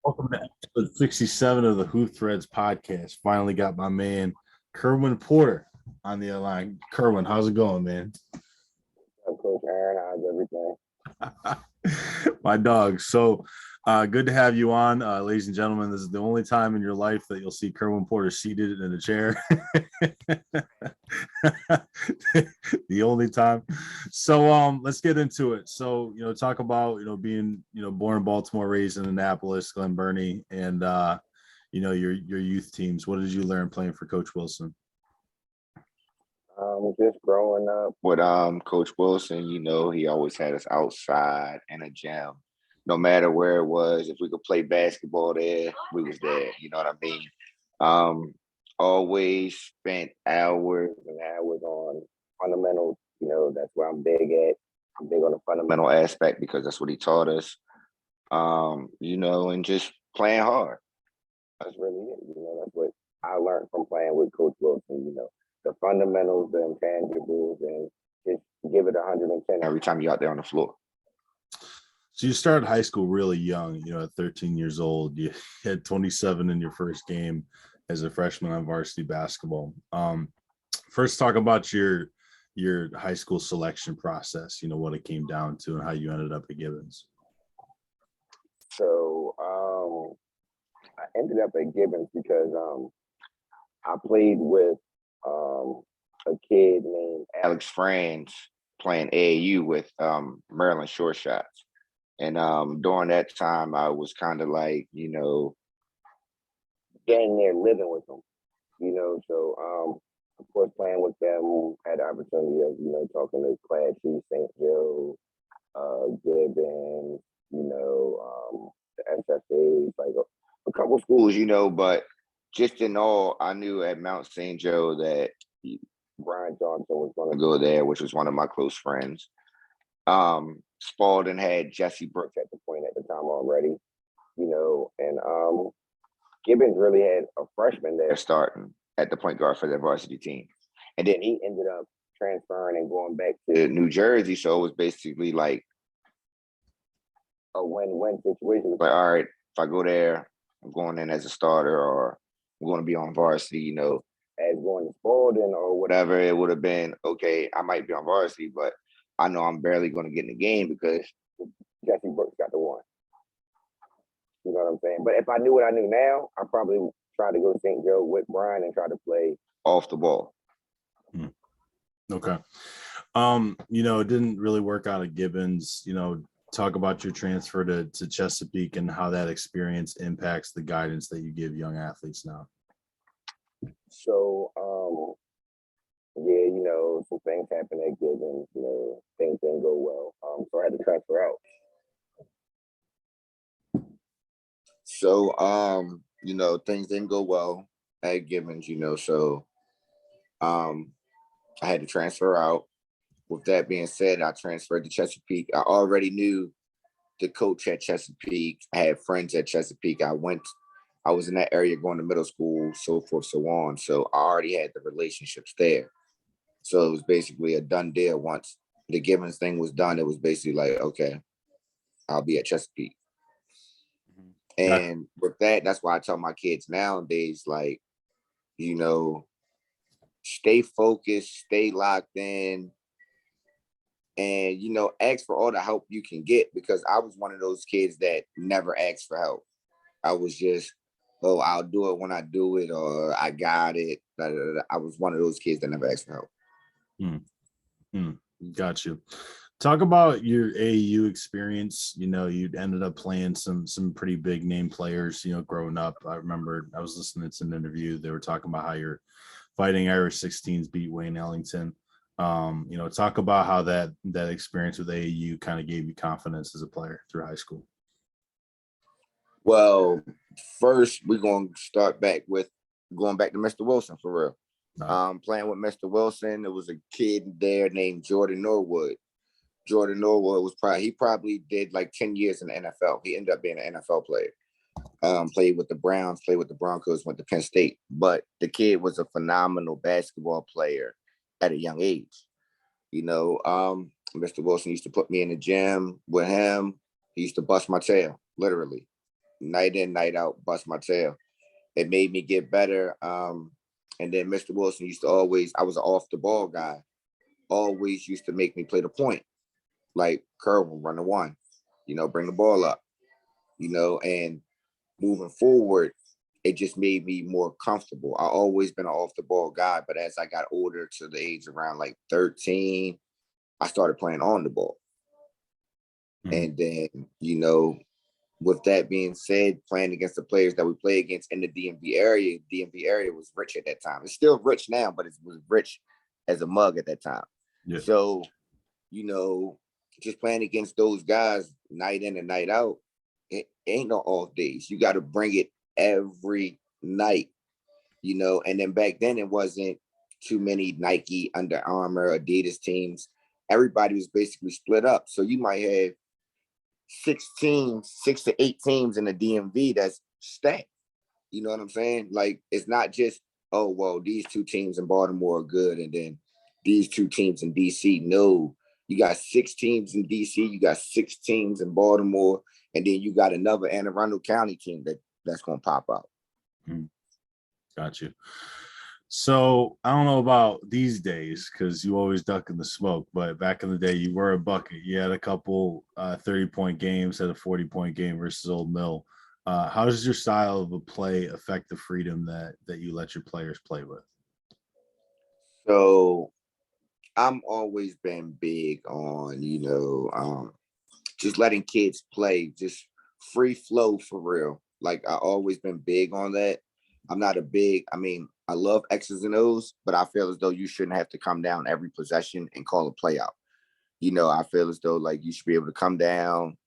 Welcome to episode 67 of the Who Threads podcast. Finally got my man Kerwin Porter on the line. Kerwin, how's it going, man? Coach Aaron, how's everything? My dog. So good to have you on, ladies and gentlemen. This is the only time in your life that you'll see Kerwin Porter seated in a chair. The only time. So let's get into it. So talk about being born in Baltimore, raised in Annapolis, Glen Burnie, and your youth teams. What did you learn playing for Coach Wilson? Just growing up with Coach Wilson, he always had us outside in a gym. No matter where it was, if we could play basketball there, we was there. You know what I mean? Always spent hours and hours on fundamentals. That's where I'm big at. I'm big on the fundamental aspect because that's what he taught us. And just playing hard. That's really it. That's what I learned from playing with Coach Wilson. The fundamentals, the intangibles, and just give it 110 every time you're out there on the floor. So you started high school really young, at 13 years old. You had 27 in your first game as a freshman on varsity basketball. First, talk about your high school selection process, what it came down to and how you ended up at Gibbons. So I ended up at Gibbons because I played with a kid named Alex Franz playing AAU with Maryland Short Shots. And during that time, I was kind of like, getting there, living with them, So, of course, playing with them, had the opportunity of, talking to Class C, St. Joe, Gibbons, the SFAs, like a couple schools, but just in all, I knew at Mount St. Joe that Brian Johnson was going to go there, which was one of my close friends. Spalding had Jesse Brooks at the point at the time already, and Gibbons really had a freshman there starting at the point guard for their varsity team. And then he ended up transferring and going back to New Jersey. So it was basically like a win-win situation. Like, all right, if I go there, I'm going in as a starter or I'm going to be on varsity, as going to Spalding or whatever, it would have been, okay, I might be on varsity, but I know I'm barely going to get in the game because Jesse Brooks got the one. You know what I'm saying? But if I knew what I knew now, I probably try to go to St. Joe with Brian and try to play off the ball. Okay. It didn't really work out at Gibbons. Talk about your transfer to Chesapeake and how that experience impacts the guidance that you give young athletes now. So, some things happened at Gibbons, things didn't go well. So I had to transfer out. So, things didn't go well at Gibbons, so I had to transfer out. With that being said, I transferred to Chesapeake. I already knew the coach at Chesapeake. I had friends at Chesapeake. I was in that area going to middle school, so forth, so on. So I already had the relationships there. So it was basically a done deal. Once the Gibbons thing was done, it was basically like, okay, I'll be at Chesapeake. And with that, that's why I tell my kids nowadays, like, stay focused, stay locked in, and, ask for all the help you can get, because I was one of those kids that never asked for help. I was just, oh, I'll do it when I do it, or I got it. I was one of those kids that never asked for help. Got you. Talk about your AAU experience. You ended up playing some pretty big name players, growing up. I remember I was listening to an interview. They were talking about how your Fighting Irish 16s beat Wayne Ellington. Talk about how that experience with AAU kind of gave you confidence as a player through high school. Well, first we're going to start back with going back to Mr. Wilson for real. Playing with Mr. Wilson, there was a kid there named Jordan Norwood. Jordan Norwood was probably did like 10 years in the NFL. He ended up being an NFL player. Played with the Browns, played with the Broncos, went to Penn State. But the kid was a phenomenal basketball player at a young age. Mr. Wilson used to put me in the gym with him. He used to bust my tail, literally, night in, night out, bust my tail. It made me get better. And then Mr. Wilson used to always, I was an off the ball guy, always used to make me play the point, like Kerwin, run the one, bring the ball up, and moving forward, it just made me more comfortable. I always been an off the ball guy, but as I got older to the age around like 13, I started playing on the ball. And then, with that being said, playing against the players that we play against in the DMV area was rich at that time. It's still rich now, but it was rich as a mug at that time. Yeah. So, just playing against those guys night in and night out, it ain't no off days. You got to bring it every night, and then back then it wasn't too many Nike, Under Armour, Adidas teams. Everybody was basically split up. So you might have 6 to 8 teams in the DMV that's stacked. You know what I'm saying? Like, it's not just, oh, well, these 2 teams in Baltimore are good, and then these 2 teams in DC. No, you got 6 teams in DC, you got 6 teams in Baltimore, and then you got another Anne Arundel County team that's going to pop out. Got you. So I don't know about these days because you always duck in the smoke, but back in the day, you were a bucket. You had a couple 30-point games, had a 40-point game versus Old Mill. How does your style of a play affect the freedom that you let your players play with? So I'm always been big on, just letting kids play, just free flow for real. Like, I always been big on that. I'm not I love X's and O's, but I feel as though you shouldn't have to come down every possession and call a play out. I feel as though like you should be able to come down,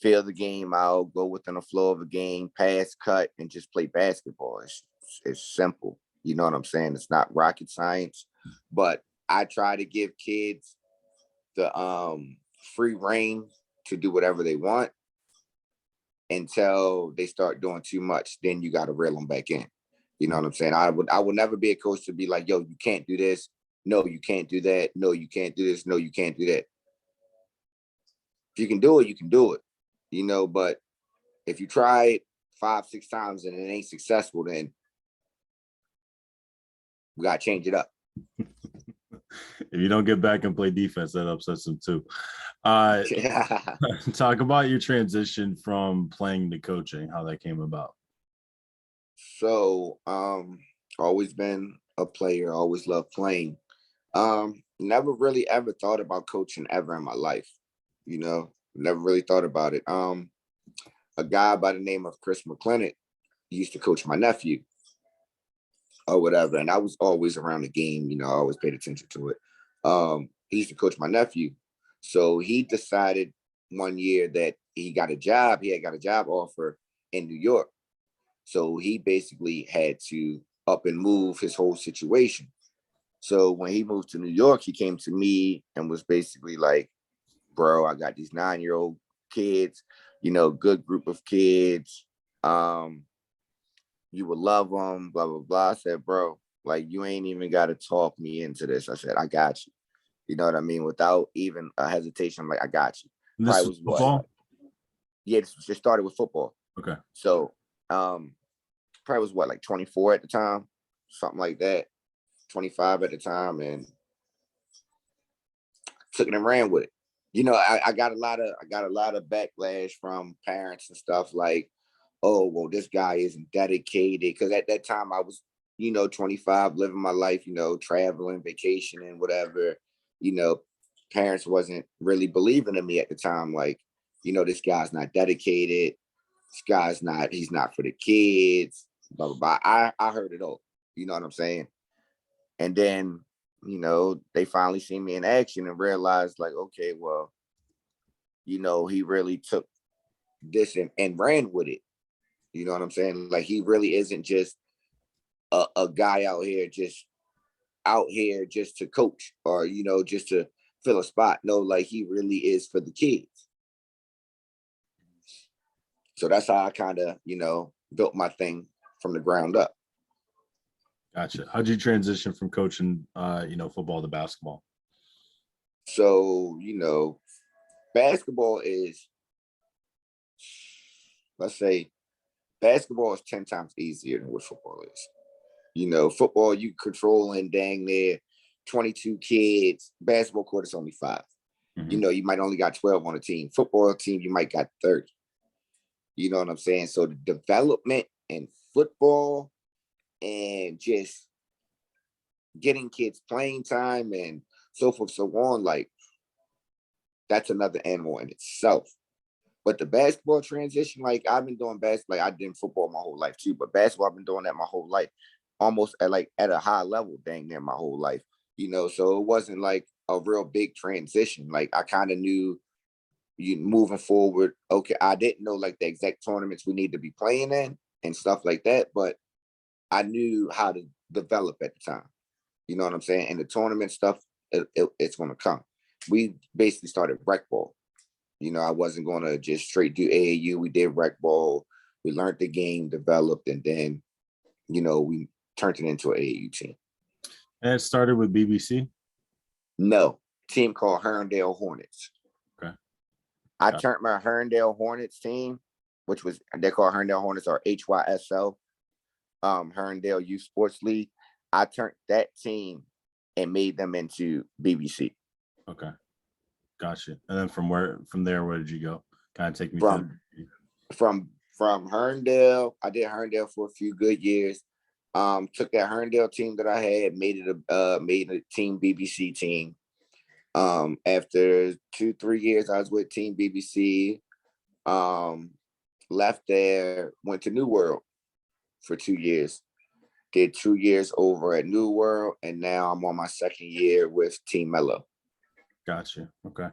feel the game out, go within the flow of a game, pass, cut, and just play basketball. It's simple. You know what I'm saying? It's not rocket science, but I try to give kids the free reign to do whatever they want until they start doing too much. Then you got to reel them back in. You know what I'm saying? I would never be a coach to be like, yo, you can't do this. No, you can't do that. No, you can't do this. No, you can't do that. If you can do it, you can do it. But if you try it 5, 6 times and it ain't successful, then we got to change it up. If you don't get back and play defense, that upsets them too. Talk about your transition from playing to coaching, how that came about. So, always been a player, always loved playing. Never really ever thought about coaching ever in my life. Never really thought about it. A guy by the name of Chris McClintock used to coach my nephew or whatever. And I was always around the game, I always paid attention to it. He used to coach my nephew. So he decided one year that he got a job. He had got a job offer in New York. So he basically had to up and move his whole situation. So when he moved to New York, he came to me and was basically like, bro, I got these 9-year-old kids, good group of kids. You would love them, blah, blah, blah. I said, bro, like, you ain't even got to talk me into this. I said, I got you. You know what I mean? Without even a hesitation, I'm like, I got you. This was football? What? Yeah, it started with football. Okay. So probably was like 24 at the time, something like that, 25 at the time, and took it and ran with it. I got a lot of backlash from parents and stuff like, oh, well, this guy isn't dedicated. Because at that time I was, 25, living my life, traveling, vacationing, whatever. Parents wasn't really believing in me at the time. Like, this guy's not dedicated. This guy's he's not for the kids, blah, blah, blah. I heard it all. You know what I'm saying? And then, they finally seen me in action and realized like, okay, well, he really took this and ran with it. You know what I'm saying? Like, he really isn't just a guy out here just to coach or, just to fill a spot. No, like, he really is for the kids. So that's how I kind of, built my thing from the ground up. Gotcha. How'd you transition from coaching, football to basketball? So, basketball is, let's say, basketball is 10 times easier than what football is. Football, you controlling dang near 22 kids. Basketball court is only 5. You might only got 12 on a team. Football team, you might got 30. You know what I'm saying? So the development in football and just getting kids playing time and so forth, so on, like, that's another animal in itself. But the basketball transition, like, I've been doing basketball, like, I did football my whole life too, but basketball, I've been doing that my whole life, almost at a high level, dang near my whole life. So it wasn't like a real big transition. Like, I kind of knew you moving forward. Okay, I didn't know like the exact tournaments we need to be playing in and stuff like that, but I knew how to develop at the time. You know what I'm saying? And the tournament stuff, it's going to come. We basically started rec ball. I wasn't going to just straight do AAU. We did rec ball. We learned the game, developed, and then, we turned it into an AAU team. And it started with BBC? No, team called Herndale Hornets. Okay. I turned my Herndale Hornets team, which was, they call Herndale Hornets, or HYSL, Herndale Youth Sports League. I turned that team and made them into BBC. Okay. Gotcha. And then from there, where did you go? Kind of take me from Herndale. I did Herndale for a few good years. Took that Herndale team that I had, made a team BBC team. After 2-3 years, I was with Team BBC. Left there, went to New World for 2 years. Did 2 years over at New World, and now I'm on my second year with Team Melo. Gotcha. Okay.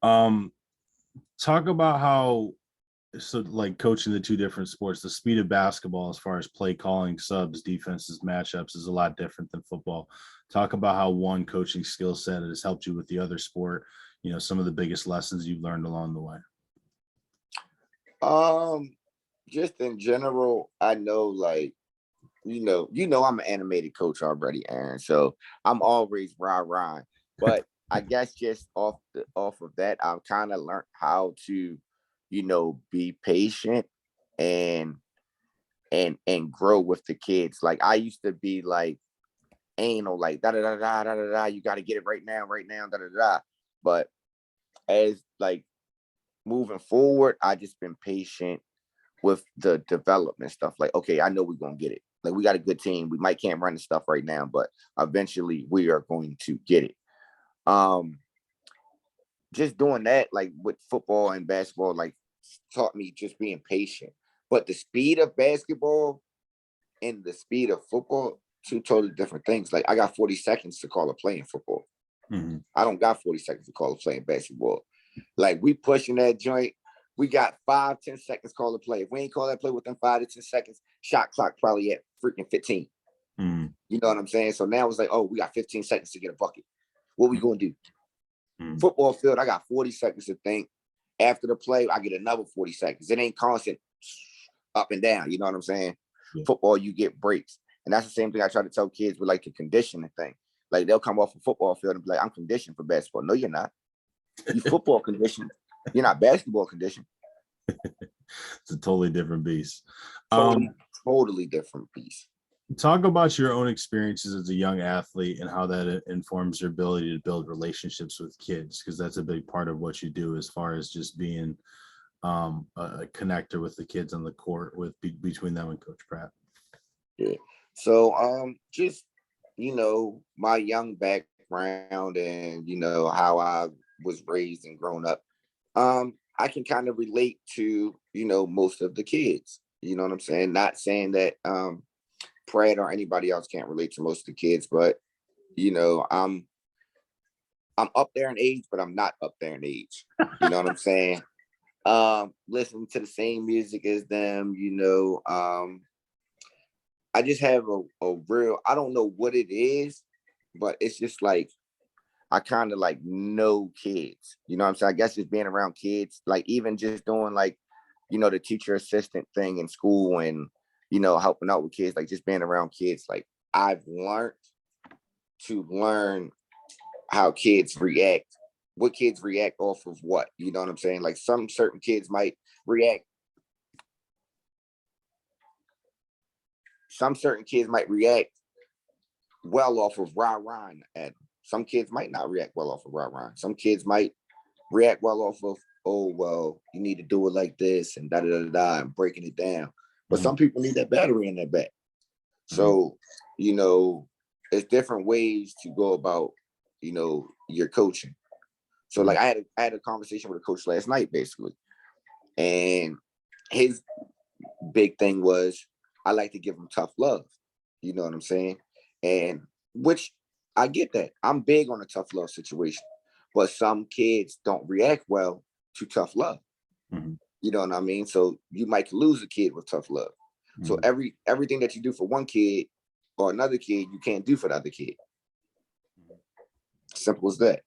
Talk about how, so like coaching the two different sports, the speed of basketball as far as play calling, subs, defenses, matchups is a lot different than football. Talk about how one coaching skill set has helped you with the other sport, some of the biggest lessons you've learned along the way. Just in general, I know, like, I'm an animated coach already, Aaron. So I'm always rah-rah. But I guess just off of that, I've kind of learned how to, be patient and grow with the kids. Like, I used to be like anal, like da da da da da da da. You got to get it right now, da da da. But as like moving forward, I just been patient with the development stuff. Like, okay, I know we're gonna get it. Like, we got a good team. We might can't run the stuff right now, but eventually we are going to get it. Just doing that, like with football and basketball, like taught me just being patient. But the speed of basketball and the speed of football, two totally different things. Like, I got 40 seconds to call a play in football. I don't got 40 seconds to call a play in basketball. Like, we pushing that joint. We got 5-10 seconds call a play. If we ain't call that play within 5 to 10 seconds, shot clock probably at freaking 15. You know what I'm saying? So now it's like, oh, we got 15 seconds to get a bucket. What we gonna do? Football field, I got 40 seconds to think. After the play, I get another 40 seconds. It ain't constant up and down. You know what I'm saying? Yeah. Football, you get breaks. And that's the same thing I try to tell kids with like the conditioning thing. Like, they'll come off a football field and be like, I'm conditioned for basketball. No, you're not. You football conditioned. You're not basketball conditioned. It's a totally different beast. Totally different beast. Talk about your own experiences as a young athlete and how that informs your ability to build relationships with kids, because that's a big part of what you do as far as just being a connector with the kids on the court between them and Coach Pratt. Yeah. So just my young background and how I was raised and grown up, I can kind of relate to most of the kids. You know what I'm saying? Not saying that Pratt or anybody else can't relate to most of the kids, but I'm up there in age, but I'm not up there in age. You know what I'm saying? Listening to the same music as them, I just have a real, I don't know what it is, but it's just like, I kind of like know kids, you know what I'm saying? I guess just being around kids, like even just doing like, the teacher assistant thing in school and, helping out with kids, like just being around kids, like I've learned to learn how kids react, what kids react off of what, you know what I'm saying? Like some certain kids might react. Some certain kids might react well off of rah-rah at some kids might not react well off of rah-rah. Some kids might react well off of, oh, well, you need to do it like this and da-da-da-da and breaking it down. But some people need that battery in their back. So, you know, it's different ways to go about, you know, your coaching. So like I had a conversation with a coach last night, basically. And his big thing was I like to give them tough love. You know what I'm saying? And which I get that. I'm big on a tough love situation. But some kids don't react well to tough love. You know what I mean? So you might lose a kid with tough love. So everything that you do for one kid or another kid, you can't do for the other kid. Simple as that.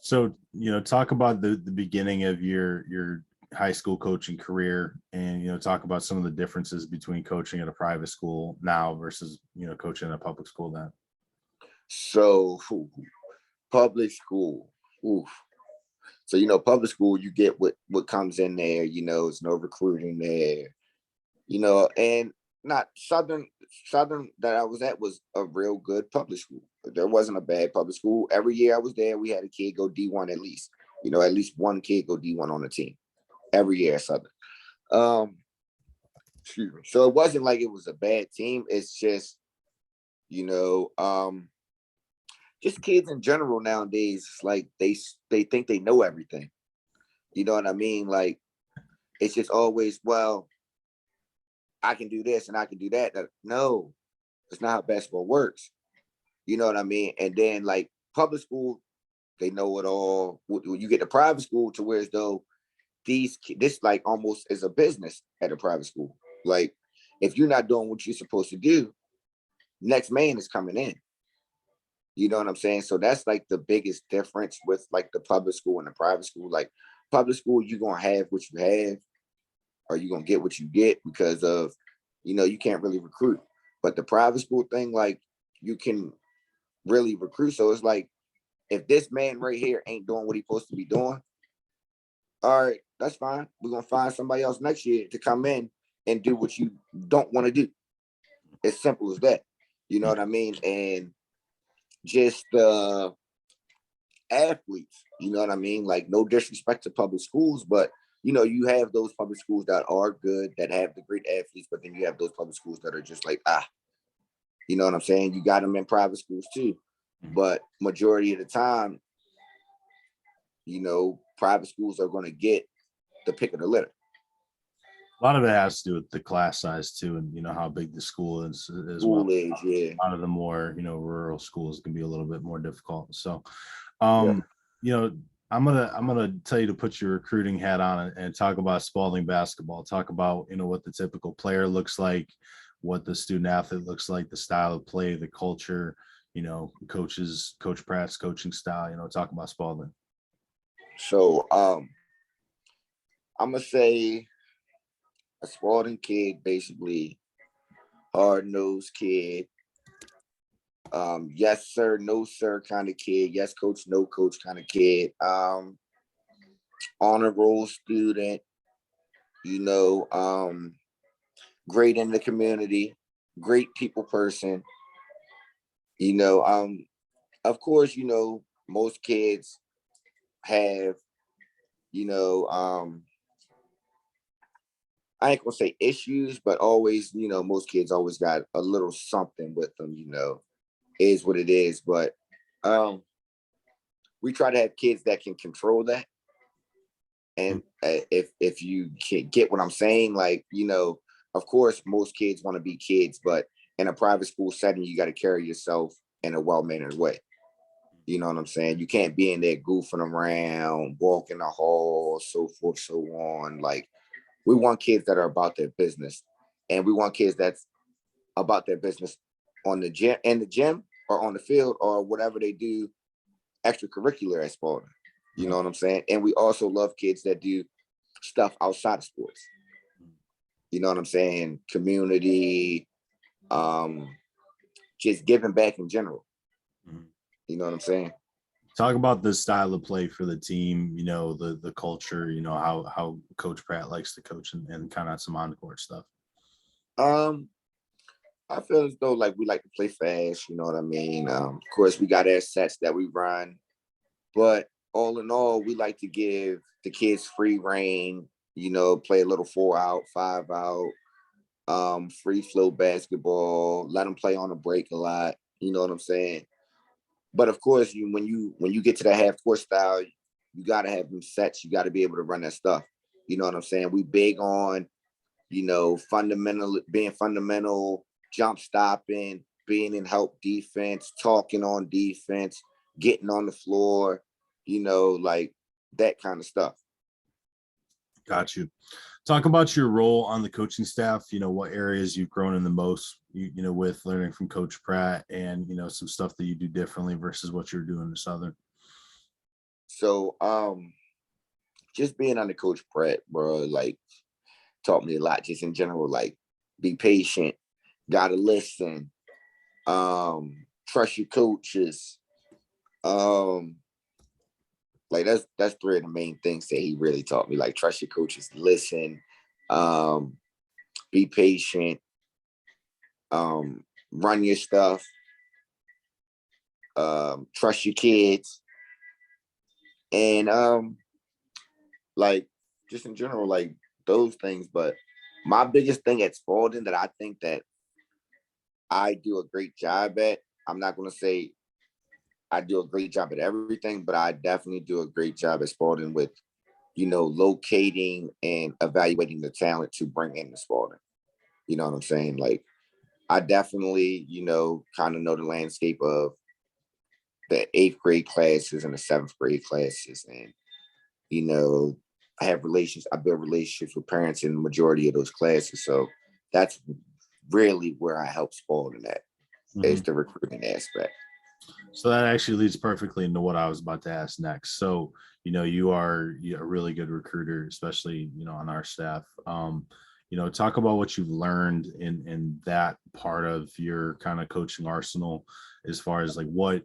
So, you know, talk about the beginning of your high school coaching career, and, you know, talk about some of the differences between coaching at a private school now versus, you know, coaching at a public school then. So public school. Oof. So, you know, public school, you get what comes in there, you know, it's no recruiting there, you know, and not Southern that I was at was a real good public school. There wasn't a bad public school. Every year I was there, we had a kid go D1 at least, you know, at least one kid go D1 on the team every year at Southern. Excuse me. So it wasn't like it was a bad team. It's just, you know, just kids in general nowadays, like they think they know everything. You know what I mean? Like it's just always, well, I can do this and I can do that. No, it's not how basketball works. You know what I mean? And then like public school, they know it all. When you get to private school, to where as though this like almost is a business at a private school. Like if you're not doing what you're supposed to do, next man is coming in. You know what I'm saying? So that's like the biggest difference with like the public school and the private school. Like public school, you're gonna have what you have, or you're gonna get what you get because of, you know, you can't really recruit. But the private school thing, like you can really recruit. So it's like if this man right here ain't doing what he's supposed to be doing, all right, that's fine. We're gonna find somebody else next year to come in and do what you don't want to do. As simple as that. You know what I mean? And just athletes, you know what I mean? Like no disrespect to public schools, but you know, you have those public schools that are good, that have the great athletes, but then you have those public schools that are just like, you know what I'm saying? You got them in private schools too. But majority of the time, you know, private schools are going to get the pick of the litter. A lot of it has to do with the class size too, and, you know, how big the school is as School well. age, yeah. A lot of the more, you know, rural schools can be a little bit more difficult. So, Yeah. you know, I'm gonna tell you to put your recruiting hat on and talk about Spalding basketball. Talk about, you know, what the typical player looks like, what the student athlete looks like, the style of play, the culture, you know, Coach Pratt's coaching style. You know, talk about Spalding. So I'm gonna say a Spalding kid, basically hard-nosed kid. Yes sir, no sir kind of kid. Yes coach, no coach kind of kid. Honor roll student, you know, great in the community, great people person. You know, of course, you know, most kids have, you know, I ain't gonna say issues, but always, you know, most kids always got a little something with them, you know, is what it is. But we try to have kids that can control that. And if you can get what I'm saying, like, you know, of course, most kids want to be kids, but in a private school setting, you got to carry yourself in a well-mannered way. You know what I'm saying? You can't be in there goofing around, walking the hall, so forth, so on. Like, we want kids that are about their business, and we want kids that's about their business on the gym, in the gym, or on the field, or whatever they do extracurricular at Spalding. You know what I'm saying? And we also love kids that do stuff outside of sports. You know what I'm saying? Community, just giving back in general. You know what I'm saying? Talk about the style of play for the team, the culture, how Coach Pratt likes to coach and kind of some on-court stuff. Um, I feel as though like we like to play fast, you know what I mean? Of course, we got our sets that we run, but all in all, we like to give the kids free reign, play a little 4 out, 5 out, free flow basketball, let them play on the break a lot, you know what I'm saying? But of course, when you get to the half court style, you gotta have them sets, you gotta be able to run that stuff. You know what I'm saying? We big on being fundamental, jump stopping, being in help defense, talking on defense, getting on the floor, like that kind of stuff. Got you. Talk about your role on the coaching staff, what areas you've grown in the most, with learning from Coach Pratt and, some stuff that you do differently versus what you're doing in Southern. So just being under Coach Pratt, bro, like taught me a lot just in general, like be patient, gotta listen, trust your coaches. Like that's three of the main things that he really taught me, like trust your coaches, listen, be patient, run your stuff, trust your kids, and like just in general, like those things. But my biggest thing at Spalding that I think that I do a great job at, I'm not going to say I do a great job at everything, but I definitely do a great job at Spalding with, locating and evaluating the talent to bring in the Spalding. You know what I'm saying? Like, I definitely, kind of know the landscape of the 8th grade classes and the 7th grade classes. And, I build relationships with parents in the majority of those classes. So that's really where I help Spalding at, is the recruiting aspect. So that actually leads perfectly into what I was about to ask next. So, you are a really good recruiter, especially, on our staff. Talk about what you've learned in that part of your kind of coaching arsenal, as far as like what,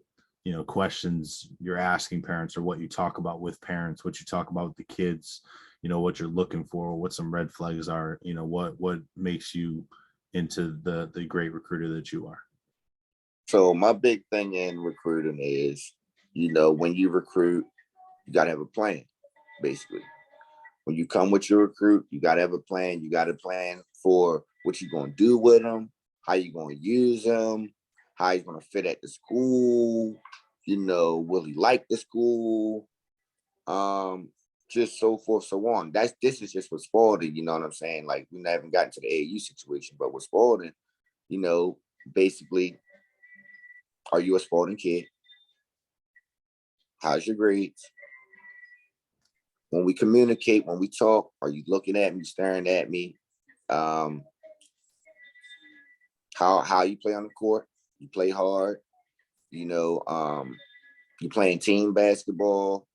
questions you're asking parents, or what you talk about with parents, what you talk about with the kids, what you're looking for, what some red flags are, what makes you into the great recruiter that you are. So my big thing in recruiting is, when you recruit, you got to have a plan, basically. When you come with your recruit, you got to have a plan. You got a plan for what you're going to do with them, how you're going to use them, how he's going to fit at the school, will he like the school, just so forth, so on. This is just with Spalding, you know what I'm saying? Like, we haven't gotten to the AAU situation, but with Spalding, basically, are you a Spalding kid? How's your grades? When we communicate, when we talk, are you looking at me, staring at me? How you play on the court? You play hard. You playing team basketball,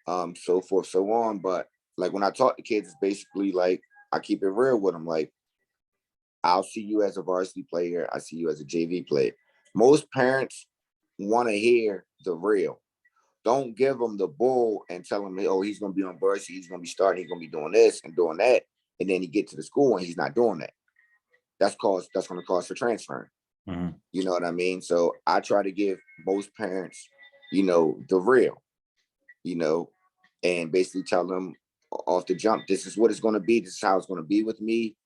so forth, so on. But like when I talk to kids, it's basically like I keep it real with them. Like, I'll see you as a varsity player. I see you as a JV player. Most parents want to hear the real. Don't give them the bull and tell him, oh, he's going to be on varsity, he's going to be starting, he's going to be doing this and doing that. And then he get to the school and he's not doing that. That's going to cause for transferring. Mm-hmm. You know what I mean? So I try to give most parents, the real, and basically tell them off the jump, this is what it's going to be. This is how it's going to be with me.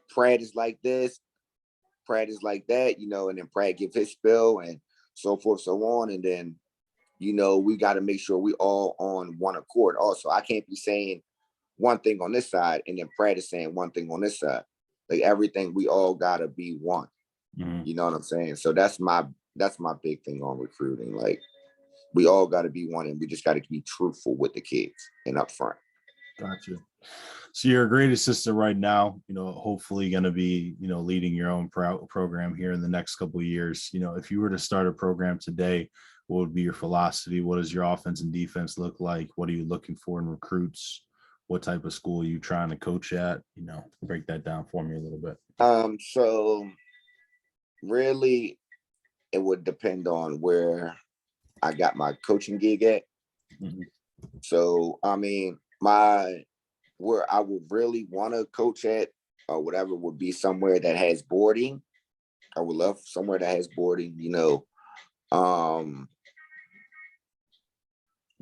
Pratt is like this, Pratt is like that, and then Pratt give his spill and so forth, so on. And then, we got to make sure we all on one accord. Also, I can't be saying one thing on this side and then Pratt is saying one thing on this side. Like, everything, we all got to be one. Mm-hmm. You know what I'm saying? So that's my big thing on recruiting. Like, we all got to be one, and we just got to be truthful with the kids and up front. Gotcha. So you're a great assistant right now, hopefully going to be, leading your own program here in the next couple of years. If you were to start a program today, what would be your philosophy? What does your offense and defense look like? What are you looking for in recruits? What type of school are you trying to coach at? Break that down for me a little bit. So really, it would depend on where I got my coaching gig at. Mhm. So I mean, where I would really want to coach at or whatever would be somewhere that has boarding. I would love somewhere that has boarding,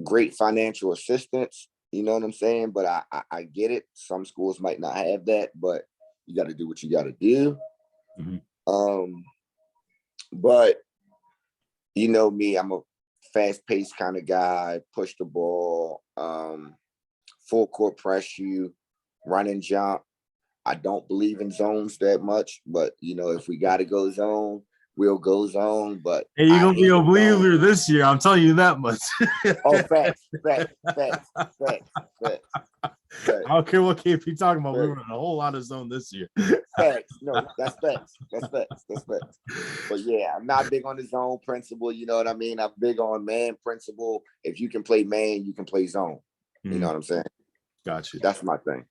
great financial assistance, you know what I'm saying? But I get it. Some schools might not have that, but you got to do what you got to do. Mhm. Um, but you know me, I'm a fast-paced kind of guy, push the ball, full court press you, run and jump. I don't believe in zones that much, but if we got to go zone, we'll go zone. But Hey, you're I gonna be hate a zone. believer this year. I'm telling you that much. Oh, facts. I don't care what KP talking about. We Facts. were in a whole lot of zone this year. Facts. No, that's facts. That's facts. That's facts. But yeah, I'm not big on the zone principle. You know what I mean? I'm big on man principle. If you can play man, you can play zone. You know what I'm saying? Gotcha. That's my thing.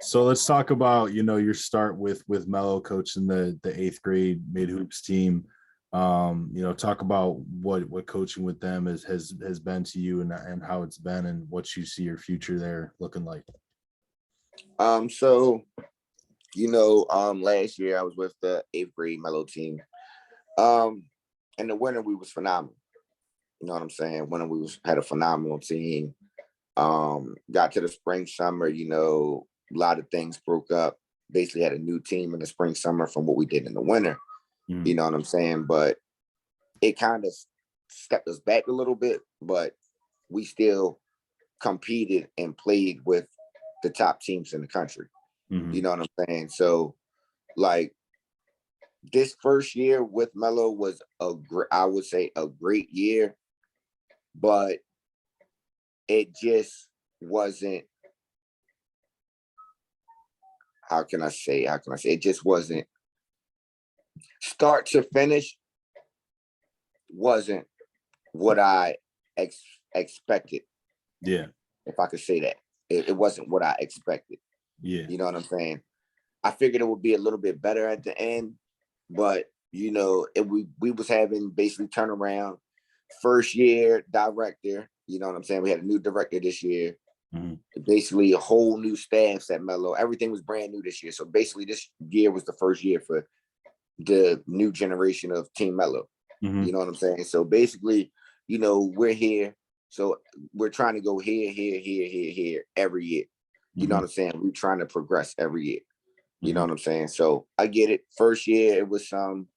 So let's talk about your start with Melo coaching the eighth grade mid hoops team. Talk about what coaching with them has been to you and how it's been and what you see your future there looking like. So last year I was with the eighth grade Melo team. In the winter we was phenomenal. You know what I'm saying? Winter we had a phenomenal team. Got to the spring, summer, a lot of things broke up. Basically had a new team in the spring, summer from what we did in the winter. You know what I'm saying? But it kind of stepped us back a little bit, but we still competed and played with the top teams in the country. You know what I'm saying? So like this first year with Melo was I would say a great year, but it just wasn't, how can I say, it just wasn't, start to finish wasn't what I expected. Yeah. If I could say that. It wasn't what I expected. Yeah. You know what I'm saying? I figured it would be a little bit better at the end, but we was having basically turnaround. First year director, you know what I'm saying? We had a new director this year. Basically a whole new staff at Melo. Everything was brand new this year. So basically this year was the first year for the new generation of Team Melo. You know what I'm saying? So basically, we're here. So we're trying to go here every year. You know what I'm saying? We're trying to progress every year. You know what I'm saying? So I get it. First year, it was some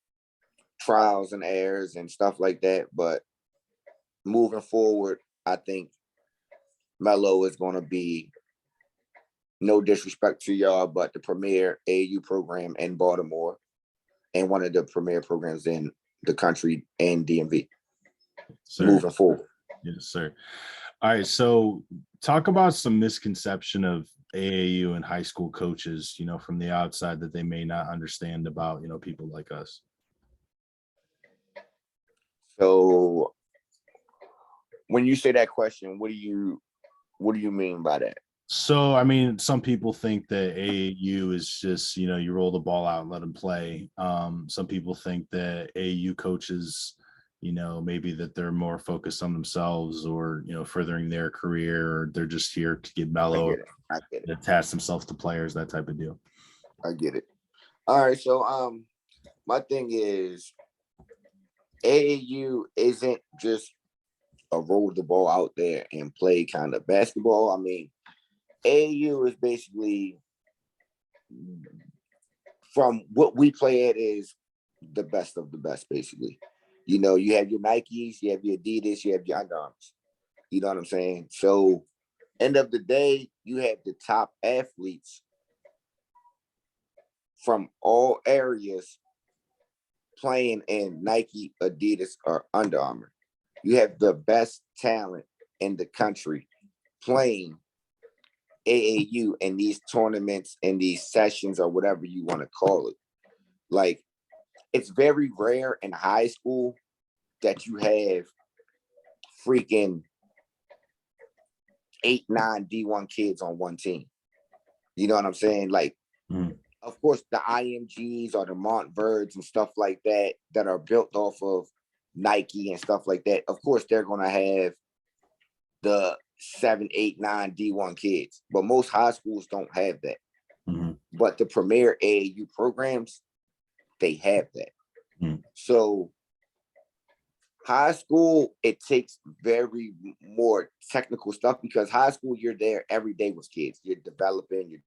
trials and errors and stuff like that. But moving forward, I think Melo is going to be, no disrespect to y'all, but the premier AAU program in Baltimore and one of the premier programs in the country and DMV. Sir. Moving forward. Yes, sir. All right. So talk about some misconception of AAU and high school coaches, from the outside that they may not understand about, people like us. So when you say that question, what do you mean by that? So, I mean, some people think that AAU is just, you roll the ball out and let them play. Some people think that AAU coaches, maybe that they're more focused on themselves or, furthering their career, or they're just here to get Melo, I get it. attach themselves to players, that type of deal. I get it. All right. So, my thing is AAU isn't just a roll the ball out there and play kind of basketball. I mean, AAU is basically, from what we play at, is the best of the best, basically. You have your Nikes, you have your Adidas, you have your Under Armours. You know what I'm saying? So end of the day, you have the top athletes from all areas playing in Nike, Adidas, or Under Armour. You have the best talent in the country playing AAU in these tournaments and these sessions, or whatever you want to call it. Like, it's very rare in high school that you have freaking 8, 9 D1 kids on one team. You know what I'm saying? Like, of course, the IMGs or the Montverds and stuff like that are built off of Nike and stuff like that, of course they're gonna have the 7, 8, 9 D1 kids, but most high schools don't have that. Mm-hmm. But the premier AAU programs, they have that. Mm. So high school, it takes very more technical stuff because high school, you're there every day with kids. You're developing, you're